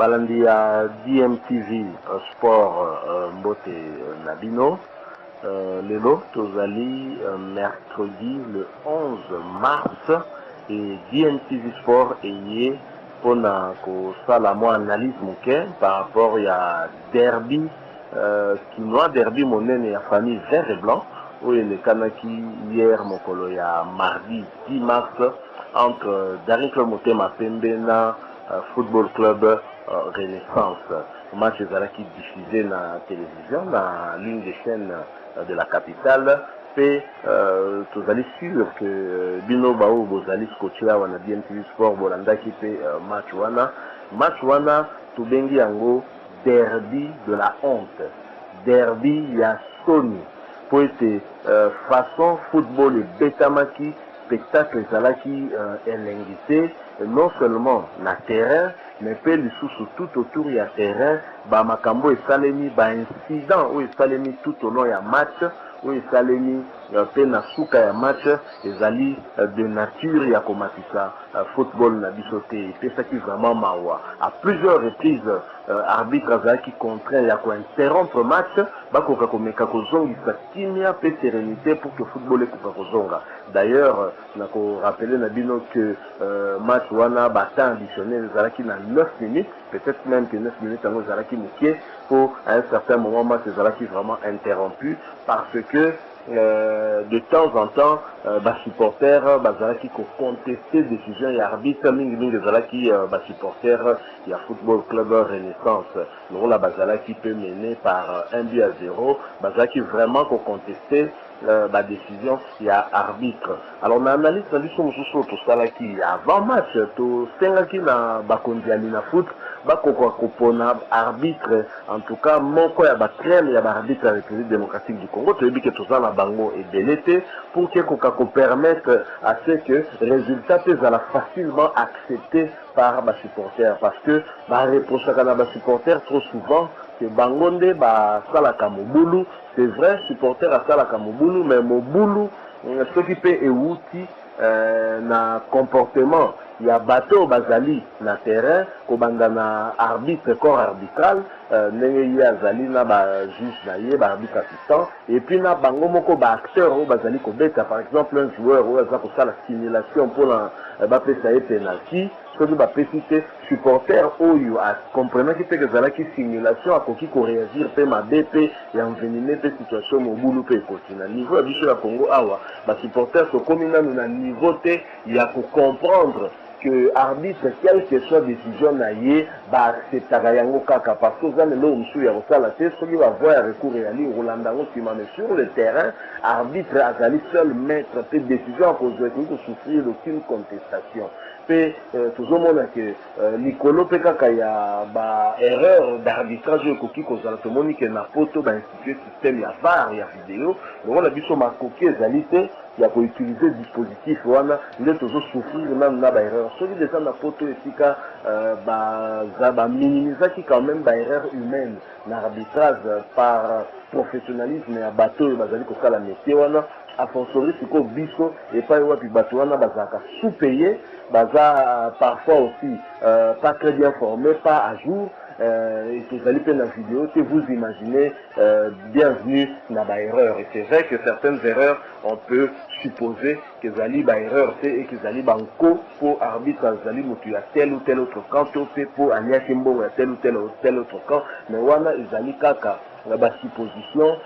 Balandi à DMTV Sport Mbote Nabino. Lelo Tozali mercredi le 11 mars et DMTV Sport est pour la analyse par rapport à derby Kinois derby monnaie et famille vert et blanc où il est Kanaki hier mokolo ya mardi 10 mars entre Daring Club Motema Pembena Football Club Renaissance. Le match est diffusé dans la télévision, dans l'une des chaînes de la capitale. Et vous allez sûr que Bino Bao Bozali Scotia wana DMTV Sport Bolanda qui fait match wana Tubengi Yango derby de la honte, derby ya Sony pour être façon football et Betamaki spectacle ezalaki elengité non seulement na terrain mais pe lisusu tout autour ya terrain ba makambo esalemi ba incident ou esalemi tout au long ya match ou esalemi pe na suka ya match ezali de nature ya komatisa football na biso te epesaki vraiment mawa à plusieurs reprises arbitre azalaki contraint ya kointerrompre match bakoka komeka kozongisa kimia pe sérénité pour que football ekoka kozonga. D'ailleurs nako rappeler na bino que match wana bata additionnel ezalaki na 9 minutes, peut-être même que 9 minutes yango ezalaki mokie pour à un certain moment match ezalaki vraiment interrompu parce que de temps en temps supporters bazalaki ko contester décision et arbitre mingi bazalaki supporters il y a Football Club Renaissance donc la bazalaki peut mener par 1-0 bazalaki vraiment ko contester la décision il y a arbitre. Alors on analyse la décision tout ça là qui avant match tout sengaki na bakondiani na foot bakoko kopona arbitre en tout cas moko ya ba crème ya ba arbitre République démocratique du Congo to que tout ça na bango et belete pour que koka ko permettre à ce que résultat peut la facilement accepté par ba supporters parce que ba reproche kana ba supporters trop souvent que bangonde ba salaka mobulu. C'est vrai, supporter à Salaka Mobulu, mais Mobulu, ce qui peut éwouti na comportement. Il y a bateau Bazali na terrain, kobanda na arbitre, corps arbitral, nenge azali na ba juge na ye, ba arbitre assistant, et puis na bango moko ba acteur ou Bazali kobeta, par exemple un joueur ou aza ko sala simulation pour na ba pesa ye penalty. Soki bapesite supporter oyo comprenant que ezalaki simulation akoki ko réagir pe mabe pe ya envenime pe situation mobulu pe continue niveau ya biso ya Congo awa ba supporter sokomi nanu na niveau te ya ko comprendre que arbitre quelle que soit décision na ye ba acceptaka yango kaka parce que za lelo musu ya kosala te soki ba voir recours ya li rolanda ngo sima mais sur le terrain arbitre azali seul maître pe décision à cause de souffrir d'aucune contestation. Pe toujours mona que Nicolo pe kaka ya ba erreur d'arbitrage koki kozala to moni que na poto ba instituer système ya VAR ya vidéo donc on a biso makoki ezalité ya ko utiliser dispositif wana nde toujours souffrir même na ba erreur soki déjà na poto esika ba minimiser quand même ba erreur humaine na arbitrage par professionnalisme ya bateau bazali ko sala métier wana a fortiori siko biso et pas wapi bateau wana bazaka sous-payé baza parfois aussi pas très bien formé, pas à jour. Et que vous allez faire la vidéo, que vous imaginez bienvenue dans la erreur. Et c'est vrai que certaines erreurs, on peut supposer que vous allez faire erreur et que vous allez banco pour arbitre, vous allez monter à tel ou tel autre camp, pour aller à tel ou tel autre camp. Mais voilà, ils allaient caca. La supposition,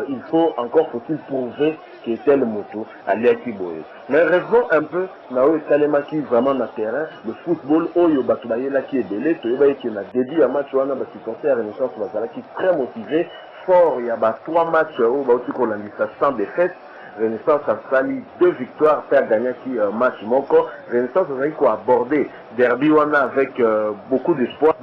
il faut encore faut-il prouver que tel moto allait Kiboye. Mais revenons un peu Nao Salema qui vraiment na terrain le football oyo batubaye là qui est belé to yoba qui na début à match wana ba supporter Renaissance bazala qui très motivé fort il y a 3 matchs au ba aussi qu'on a sans défaite. Renaissance a sali 2 victoires pour gagner qui match moko. Renaissance a quoi aborder derby wana avec beaucoup d'espoir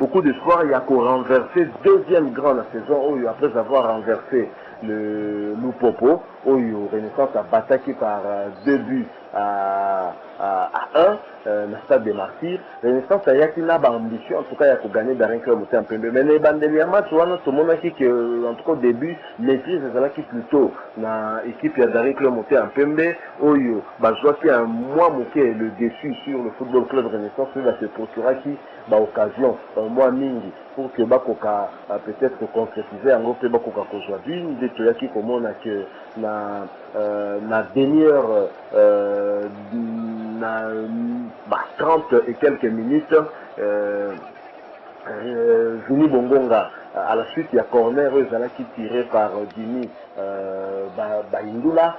il y a qu'au renverser deuxième grand la saison où après avoir renversé le Lupopo où Renaissance a battu par 2 buts à 1 na stade de Martyrs. Renaissance a yaki na ambition en tout cas ya gagner Daring Club Moté en Pembe. Mais les bandeliers match wana tout le monde a dit que en tout cas au début maîtrise ezalaki plutôt na équipe ya Daring Club Moté en Pembe oyo bazwa ki un mois moké le dessus sur le football club Renaissance va se procurer qui occasion mois mingi pour que bakoka peut-être concrétiser en gros bakoka kozwa d'une de toyaki komona que na dernière na 30 et quelques minutes Vini Bongonga à la suite il y a corner qui tiré par Jimmy Baindula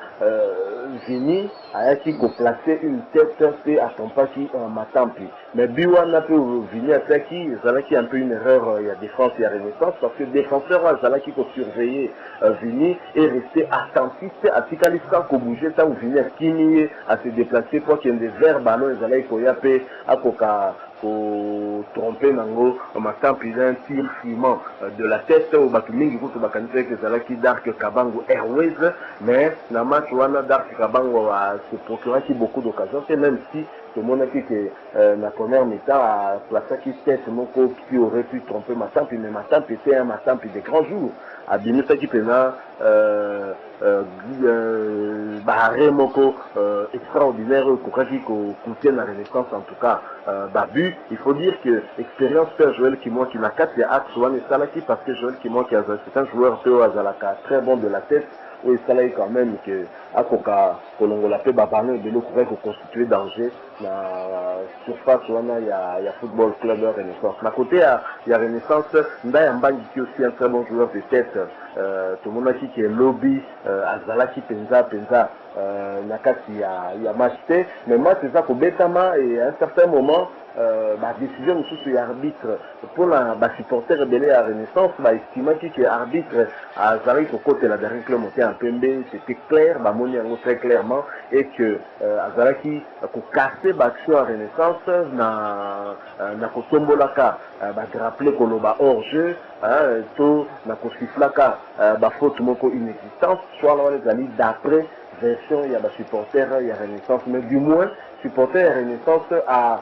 Vini a qui placer une tête et à son pas qui Matampi mais Biwana peut Vini a qui Zalaki un peu une erreur il y a défense il y a Renaissance parce que défenseur Zalaki pour surveiller Vini et rester attentif à Tikalista pour bouger ça ou Vini à Kimi à se déplacer pour qu'il y ait des verts ballons Zalaki Koyape à Koka pour tromper Nango Matampi il a un tir filmant de la tête au Batumingi pour Bakanite que Zalaki Dark Kabango Airways mais na match wana Dark Kabango a se procuré beaucoup d'occasions et même si tout le monde a dit que la première mi-temps a placé qui tête Moko qui aurait pu tromper Matampi mais Matampi était un Matampi de grands jours à Bimisa qui pena Bahare Moko extraordinaire qu'on coûtait la Renaissance en tout cas Babu il faut dire que expérience fait Joël Kimon qui n'a 4 axes One et Salaki parce que Joël Kimon qui c'est un joueur très bon de la tête oui, ça là quand même que à Koka Kolongola peut babaner de l'eau pourrait constituer danger la surface où il y a football club Renaissance. À côté il y a Renaissance, Ndaya Mbangi qui est aussi un très bon joueur de tête. Tout le monde a dit que Lobby, Azalaki Penza, Nakati il y a match mais moi c'est ça qu'au Betama et à un certain moment ma décision sous arbitre pour la supporter rebelle à Renaissance estimant que arbitre à Zari au côté la dernière club monté en PMB c'était clair Moni très clairement et que Azaraki pour casser l'action à Renaissance na Kosombolaka rappeler qu'on a hors jeu tout na Kosiflaka faute moko inexistante soit là les amis d'après version il y a supporter il y a Renaissance mais du moins supporter Renaissance à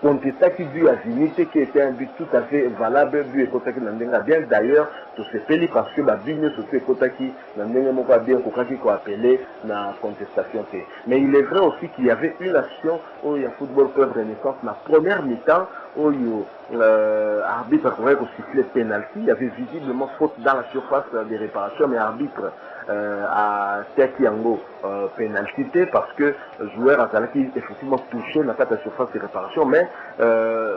contester qui but à Zinité qui était un but tout à fait valable but et Kotaki Nandenga bien d'ailleurs tout se fait parce que but ne se fait Kotaki Nandenga mon pas bien Kotaki qu'on appelé la contestation mais il est vrai aussi qu'il y avait une action où il y a football club Renaissance la première mi-temps où arbitre pourrait siffler penalty il y avait visiblement faute dans la surface des réparations mais arbitre à Tekiango pénalité parce que le joueur a effectivement touché la surface de réparation mais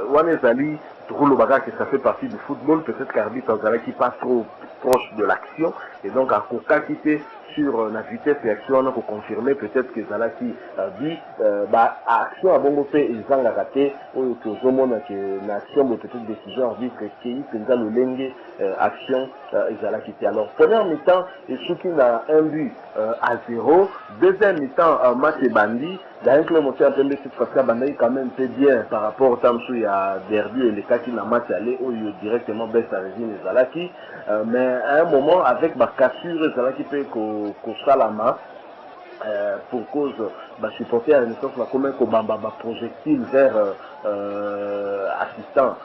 Wanezali Roulo Baga que ça fait partie du football peut-être qu'arbitre qui pas trop proche de l'action et donc à Koka quitté sur la vitesse et action on a confirmer peut-être que Zalaki dit action à bon fait ils ont raté ou que je monde que l'action de petite décision arbitre qui pensa le lengue action Zalaki alors première mi-temps et Chouki a un but à 0 deuxième mi-temps match et bandit d'un club monté en premier cette fois-ci Bandai quand même fait bien par rapport au temps où il y a derby et les cas qui n'a match allé où il directement baisse à régime Zalaki mais à un moment avec ma cassure Zalaki peut qu'au Salama pour cause supporter à la Renaissance la commune qu'on projectile vers assistant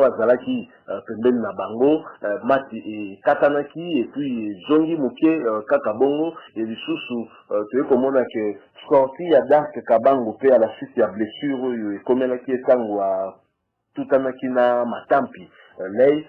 à Zalaki Pembel Nabango Mati et Katanaki et puis Zongi Mouké Kakabongo et du sous tu sais comment on a que sorti à Dark Kabango fait à la suite il y a blessure et comme elle qui est tango à tout Anakina Matampi lei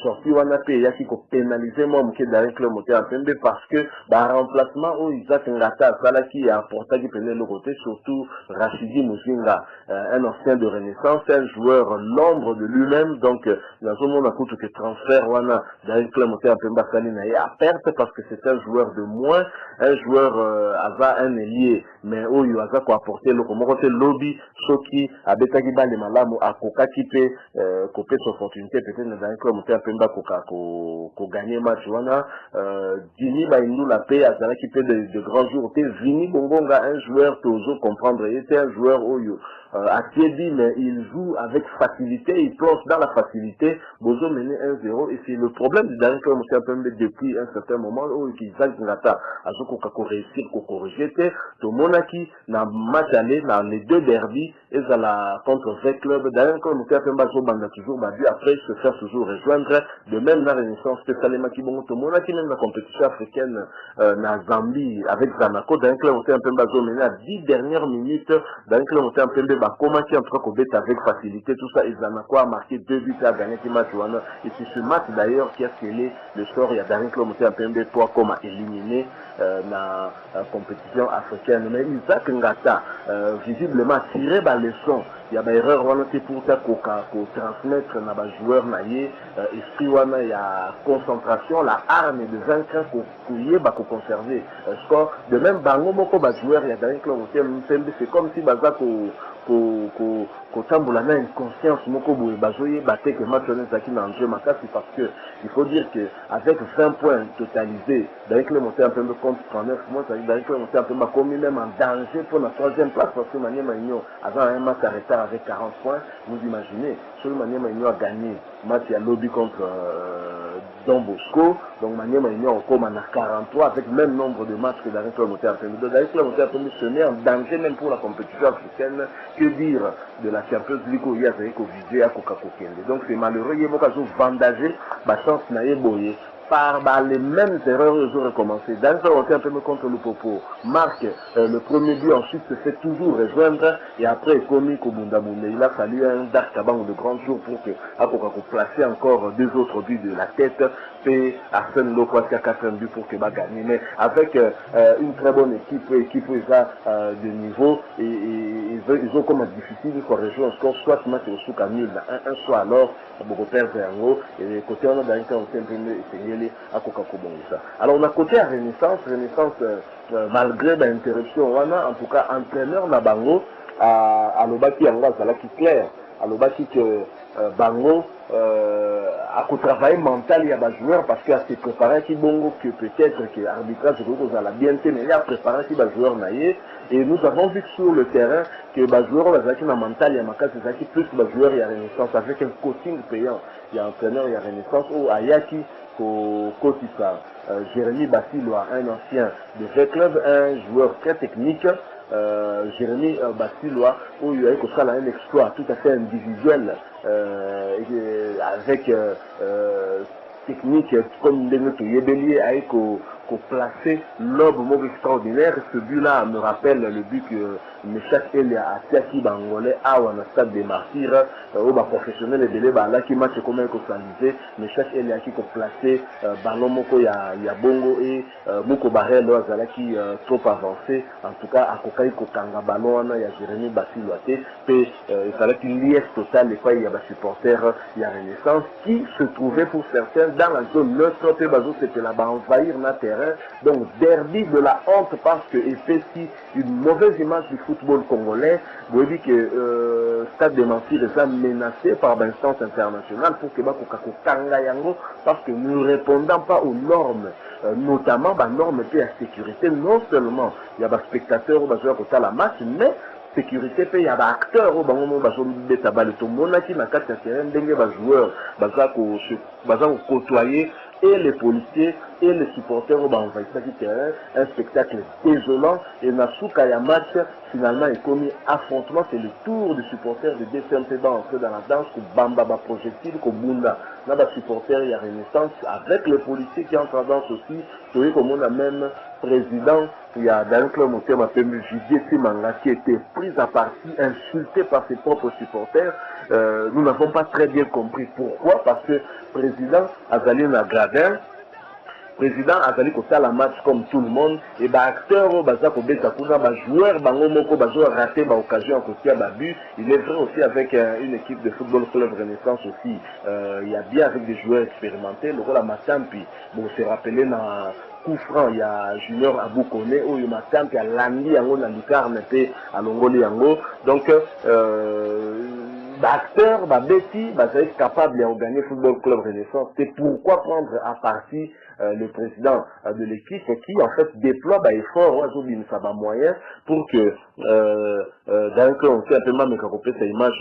sorti wana pe yaki ko pénaliser moi mke dans club monté en PMB parce que remplacement où Isaac Ngata sala qui a apporté qui prenait le côté surtout Rachidi Muzinga un ancien de Renaissance un joueur l'ombre de lui-même donc dans ce monde à coup que transfert wana dans club monté en PMB sali na à perte parce que c'est un joueur de moins un joueur ava un ailier mais où il a quoi apporter le comme côté lobby soki abetaki bale malamu akoka qui peut couper son opportunité peut-être dans un club monté un peu ko gagner match wana Dini Baindou la paix à qui peut de grands jours Vini Bongonga un joueur toujours comprendre il était un joueur oyo à Thierry, mais il joue avec facilité, il plonge dans la facilité. Bozo mené 1-0 et c'est le problème du dernier club un peu depuis un certain moment où Isaac Ngata a réussi à corriger. Tomonaki na match aller dans les deux derbies et à la contre 20 clubs. D'ailleurs, comme on a toujours battu après se faire toujours rejoindre. De même dans la Renaissance, spécialement qui bon Tomonaki même la compétition africaine na Zambie avec Zanaco. D'ailleurs, club on un peu mené à 10 dernières minutes. D'ailleurs, club on un peu comment qui en train de avec facilité tout ça. Et Zanaco a marqué 2 buts à gagner qui match. Et c'est ce match d'ailleurs qui a scellé le sort. Il y a Darren Club un peu pour comme a éliminé la compétition africaine. Mais Isaac Ngata, visiblement, tiré par les sons. Il y a des erreurs pour transmettre à les joueurs, esprit, il y a concentration, la arme de vaincre pour conserver. De même, bango moko ba joueur, il y a Darren Club c'est comme si kotambola na inconscience moko boye bazoye bate que match onezaki na enjeu makasi parce que il faut dire que avec 20 points totalisés avec le monté un peu contre 39 mois avec le monté un peu commis même en danger pour la troisième place parce que Maniema Union avant un match à retard avec 40 points vous imaginez sur Maniema Union a gagné match à lobby contre Don Bosco donc Maniema Union comme en a 43 avec le même nombre de matchs que Darren Club monté un peu avec le monté un peu se met en danger même pour la compétition africaine. Que dire de la Champions League où il y a visé à Coca-Cola. Donc c'est malheureux, il y a beaucoup de vandagé, ma chance n'a pas par les mêmes erreurs ils ont recommencé. Dans un peu contre le Popo, marque le premier but, ensuite se fait toujours rejoindre et après commis Kobundabunde. Il a fallu un Dark Taban de grand jour pour que Coca-Cola placer encore 2 autres buts de la tête et Arsène Loko qui a 4 buts pour que gagner. Mais avec une très bonne équipe de niveau et ils ont comme difficile pour rejoindre un score soit match au souk à nul, un soit alors beaucoup perdre en haut et côté on a dans un peu essayé à Coca-Cola. Alors on a côté à Renaissance malgré l'interruption on a en tout cas entraîneur na bango à l'obaki en gaz à la qui clair à l'obaki que bango à travailler mental il y a des joueurs parce qu'à se préparer qui bongo que peut-être que l'arbitrage à la bien mais il y a préparé qui des joueurs naïe et nous avons vu sur le terrain que les joueurs qui ont mental il y a plus de joueurs il y a Renaissance avec un coaching payant il y a un entraîneur il y a Renaissance ou Ayaki Kotisa Jérémy Bassiloa un ancien de V Club un joueur très technique Jérémy Bassiloa où il y a eu un exploit tout à fait individuel avec technique comme Yebeli a placer l'homme mot extraordinaire. Ce but-là me rappelle le but que Meshach Elia a Tiaki Bangolais à un stade des martyrs au professionnel et délai là qui match comme un cosalisé Meshach Elia qui a placé ballon moko ya bongo et Moko Barel qui trop avancé en tout cas à Kokai Kokanga ballon il y a Jérémy Bassiloate puis il fallait une liesse totale et quoi il y a des supporters il y a Renaissance qui se trouvait pour certains dans la zone neutre et c'était là-bas envahir la terre. Donc derby de la honte parce que il fait si une mauvaise image du football congolais. Vous dites que Stade de Mansour est menacé par l'instance internationale pour que Kanga Yango parce que nous ne répondons pas aux normes, notamment aux normes de la sécurité. Non seulement il y a des spectateurs ou des joueurs qui la match, mais sécurité il y a des acteurs au moment où des tabac tout le monde qui n'a qu'à terrain des joueurs qui côtoyer et les policiers et les supporters au terrain, un spectacle désolant et Nasuka ya match finalement est commis affrontement, c'est le tour des supporters de DCMP d'entrer dans la danse pour Bamba projectile comme Bunda. Là bas supporters il y a Renaissance avec les policiers qui entrent en danse aussi, vous comme on a même président il y a d'un club monté ma femme Judier Simanga qui était pris à partie, insulté par ses propres supporters. Nous n'avons pas très bien compris pourquoi, parce que président Azali Nagradin, président Azali Kota la match comme tout le monde, et bah acteur au Baza Kobeta Kuna, bah joueur, bah Ngomoko, bah joueur raté, bah occasion à côté à Babu. Il est vrai aussi avec une équipe de football club Renaissance aussi. Il y a bien avec des joueurs expérimentés, le rôle à Matampi, bon c'est rappelé dans coup franc, il y a Junior Aboukone, où il y a Matampi, il y a Landi, Yango, Nandikarne, à Longoli Yango. Donc, acteur, Betty, être capable de gagner Football Club Renaissance. C'est pourquoi prendre à partie le président de l'équipe qui en fait déploie effort moyen pour que donc on sait un peu mal mais quand on peut cette image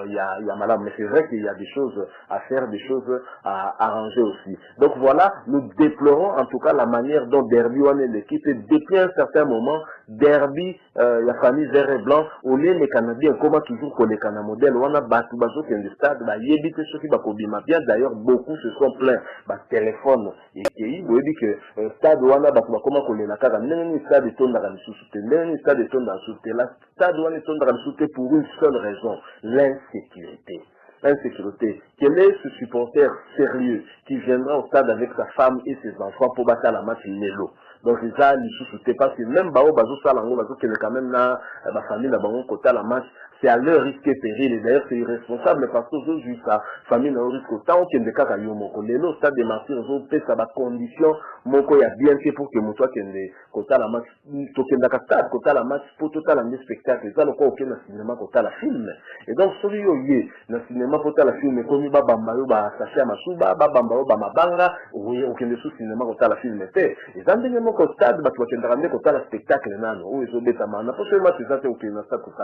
il y a malade, mais c'est vrai qu'il y a des choses à faire, des choses à arranger aussi. Donc voilà, nous déplorons en tout cas la manière dont Derby on est l'équipe et depuis un certain moment Derby il y a famille vert et blanc au lieu les Canadiens comment toujours pour les Canadiens modèles on a battu bazo qui est le stade bah y évite ceux qui va kobima bien d'ailleurs beaucoup se sont plaints bah téléphone et qui vous dit que stade on a battu comment qu'on les n'a qu'à même stade de tonda dans sous même stade de tonda sous la stade on est tonda sous pour une seule raison, l'insécurité. Insécurité. Quel est ce supporter sérieux qui viendra au stade avec sa femme et ses enfants pour battre la match Nélo? Donc c'est ça, les sous-soutés, parce que même Bao Bazo Salango, Bazo qui est quand même là, ma famille, là, Bao côté à la match, c'est à leur risque et péril. Et d'ailleurs, c'est irresponsable parce que je juste sa famille n'a risque autant qu'il y a des cas à Yomoko. Les lots, stade de martyrs, ils ont fait ça, la condition, Moko, il y a bien fait pour que mon toit, qu'il y ait côté à la match, token d'Akastad, côté à la match, pour tout à la spectacle, et ça, le quoi, aucun cinéma, côté à la film. Et donc, celui qui est, le cinéma, côté à la film, comme il va bambayo, bah, saché à Masuba, bah, bambayo, bah, mabanga, oui, aucun de sous cinéma, côté à la film, était. Et ça, dernièrement, au stade, bah, tu vas te ramener côté à la spectacle, non, où ils ont des tamans. N'a pas seulement, c'est ça, c'est aucun, ça, côté.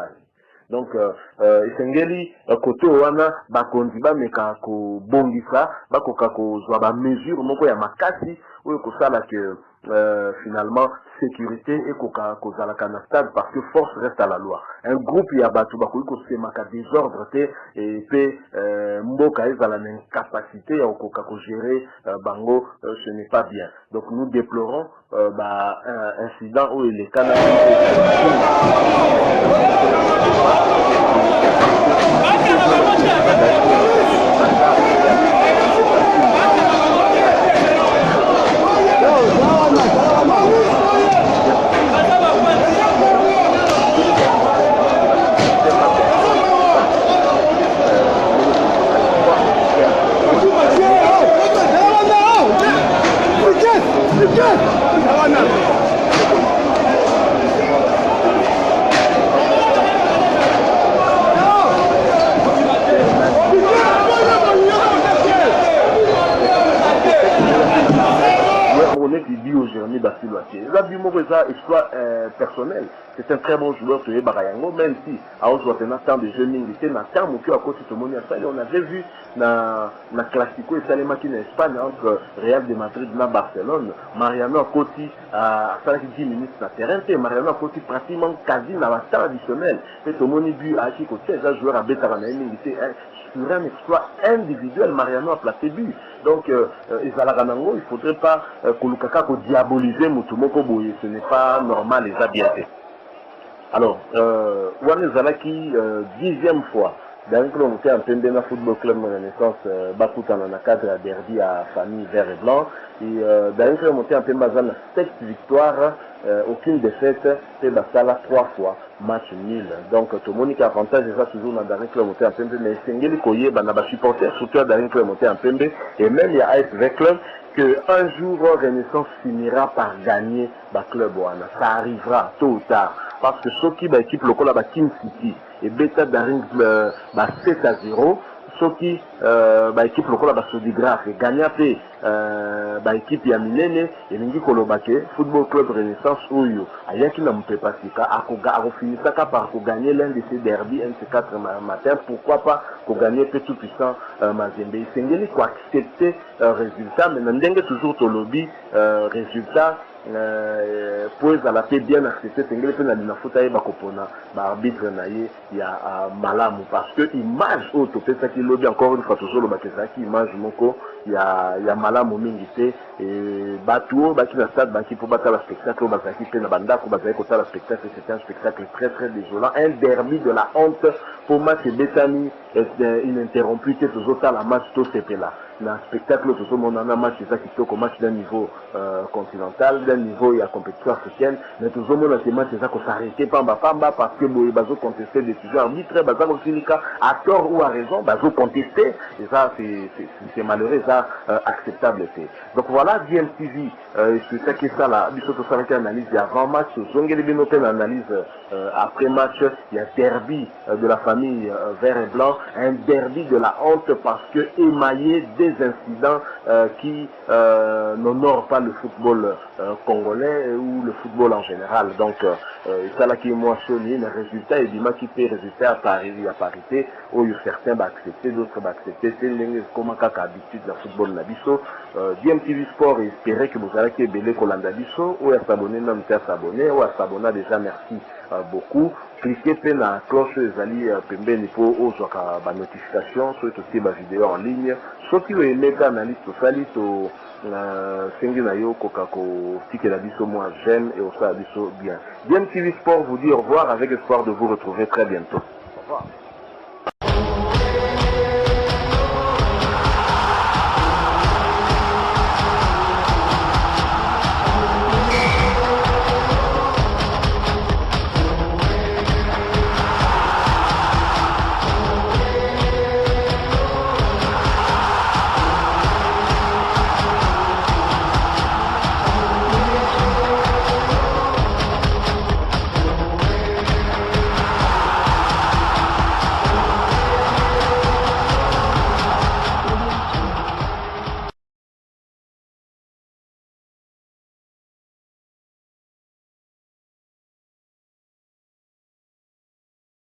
Donc esengeli côté wana bakondi bameka ko bongisa bakoka ko zwa ba mesure moko ya makasi oyo kosala que finalement sécurité et kozala kana stade parce que force reste à la loi. Un groupe ya batu bakoki kosemaka désordre te et pe mboka ezala na incapacité ya koka ko gérer bango ce n'est pas bien. Donc nous déplorons incident où les Canadiens personnel. C'est un très bon joueur, même si à aujourd'hui tant de jeunes militaires, on avait vu na Classico et Salemaki en Espagne entre Real de Madrid et Barcelone. Mariano Coty a 10 minutes sur terrain. Mariano Coty pratiquement quasi dans la temps additionnel. Et tout le monde but à qui côté un joueur à Betarana sur un exploit individuel, Mariano a placé but. Donc, il ne faudrait pas que Lukaka diaboliser Moutoumoko Boye. Ce n'est pas normal, les a bien fait. Alors, Wane Zalaki, 10e fois, dans le Pembena Football Club de Renaissance, Bakuta dans le cadre à Derby à famille vert et blanc. Et dans le monté en Pembazan, 7 victoires, aucune défaite, c'est Basala 3 fois. Match nul. Donc, tout le monde qui a avantage, c'est ça toujours dans le club monté en Pembe. Mais Sengeli Koye, il y a supporter, surtout dans le club monté en Pembe. Et même il y a AFV Club, qu'un jour, Renaissance finira par gagner le club. Ça arrivera tôt ou tard. Parce que ceux qui équipe locale, King City, et Beta Daring 7-0. Ceux qui équipe locale, Sodigraph, et Gagnapé, équipe Yaminene, et Lingi Kolobake, Football Club Renaissance, Oyo, Ayaki Nampepasika, a finissé par gagner l'un de ces derbies, un de ces 4 matins, pourquoi pas gagner tout puissant Mazembe. Sengeli, quoi, accepter résultat, mais n'endenge toujours au lobby, résultat, pour la paix bien accepté Sengeli peut n'alina fouta et bakopona arbitre naie il y a malamu parce que image auto peut ça qui lobby encore une fois toujours le bakeza qui image moko il y a malamu mingité et batuo baki na stade baki pour battre le spectacle bazaki pe na banda ko bazaki kota le spectacle c'était un spectacle très très désolant, un derby de la honte pour match Betani ininterrompu que toujours la match tout c'était là un spectacle tout le monde en a match c'est ça qui toque au match d'un niveau continental d'un niveau il y a compétition africaine mais tout le monde a ces matchs c'est ça qu'on s'arrêtait pamba parce que Bazo contestait des décisions arbitraires Bazo Silika à tort ou à raison Bazo contestait et ça c'est malheureux ça acceptable c'est donc voilà DMTV c'est ça qui est ça là biso to ça une analyse avant match zongeli bino une analyse après match il y a derby de la famille vert et blanc un derby de la honte parce que émaillé des incidents qui n'honorent pas le football congolais ou le football en général. Donc, ça là qui est moi sonné, le résultat est du match qui peut résulter à parité, où certains vont accepter, d'autres vont accepter. C'est comme habitude dans le football nabiso. DMTV Sport espérait que vous allez que Belé Kolanda biso, ou à s'abonner, non, à s'abonner, ou à s'abonner déjà, merci beaucoup. Cliquez sur la cloche des alliés pembeni pour avoir la notification sur toutes les vidéos en ligne. Ceux qui ont aimé l'analyse, tout ça, sengi na yo kokako tike la biso moi j'aime et au ça biso bien. DMTV Sport vous dit au revoir avec espoir de vous retrouver très bientôt.